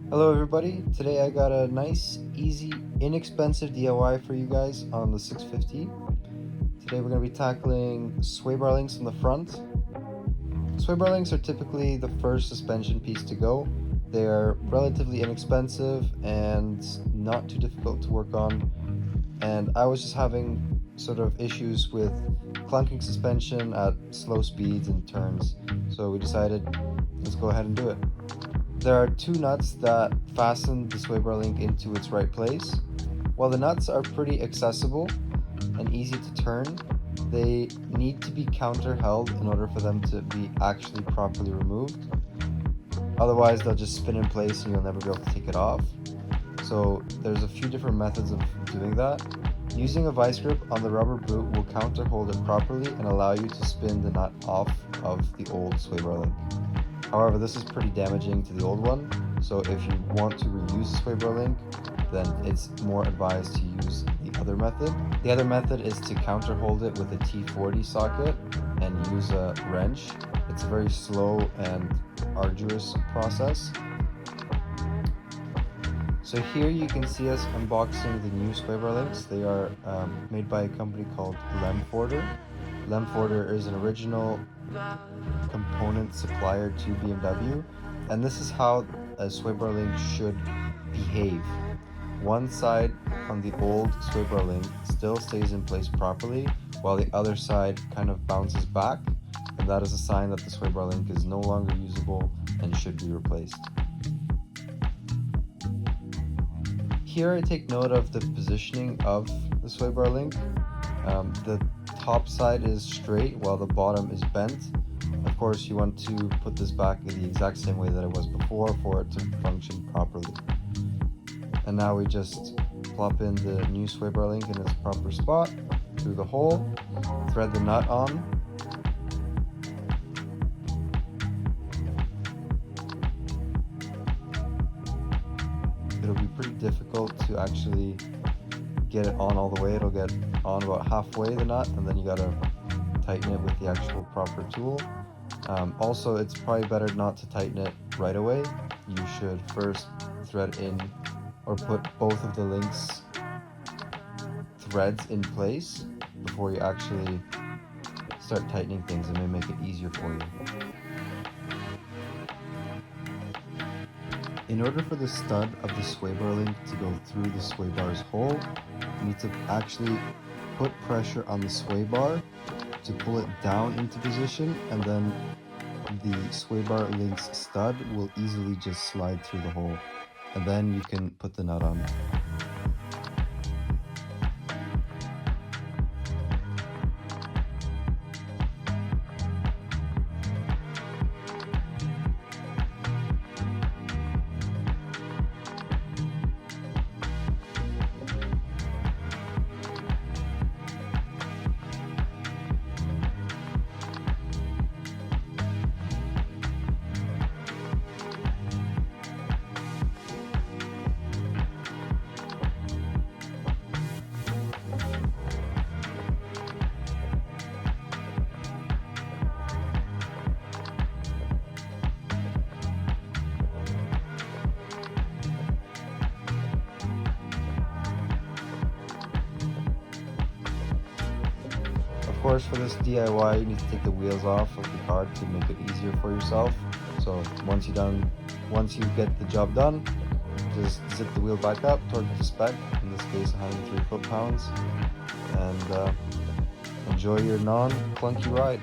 Hello everybody, today I got a nice, easy, inexpensive DIY for you guys on the 650. Today we're going to be tackling sway bar links on the front. Sway bar links are typically the first suspension piece to go. They are relatively inexpensive and not too difficult to work on, and I was just having sort of issues with clunking suspension at slow speeds and turns, so we decided let's go ahead and do it. There are two nuts that fasten the sway bar link into its right place. While the nuts are pretty accessible and easy to turn, they need to be counter held in order for them to be actually properly removed. Otherwise they'll just spin in place and you'll never be able to take it off. So there's a few different methods of doing that. Using a vice grip on the rubber boot will counter hold it properly and allow you to spin the nut off of the old sway bar link. However, this is pretty damaging to the old one, so if you want to reuse the sway bar link, then it's more advised to use the other method. The other method is to counter hold it with a T40 socket and use a wrench. It's a very slow and arduous process. So here you can see us unboxing the new sway bar links. They are made by a company called Lemforder. Lemforder is an original component supplier to BMW, and this is how a sway bar link should behave. One side on the old sway bar link still stays in place properly, while the other side kind of bounces back, and that is a sign that the sway bar link is no longer usable and should be replaced. Here I take note of the positioning of the sway bar link. The top side is straight while the bottom is bent. Of course, you want to put this back in the exact same way that it was before for it to function properly. And now we just plop in the new sway bar link in its proper spot through the hole, thread the nut on, it'll be pretty difficult to actually get it on all the way. It'll get on about halfway, the nut, and then you gotta tighten it with the actual proper tool. Also, it's probably better not to tighten it right away. You should first thread in or put both of the links threads in place before you actually start tightening things. It may make it easier for you. In order for the stud of the sway bar link to go through the sway bar's hole, you need to actually put pressure on the sway bar to pull it down into position, and then the sway bar link's stud will easily just slide through the hole, and then you can put the nut on. Of course, for this DIY, you need to take the wheels off of the car to make it easier for yourself. So once you get the job done, just zip the wheel back up, torque it to spec, in this case 103 foot-pounds, and enjoy your non-clunky ride.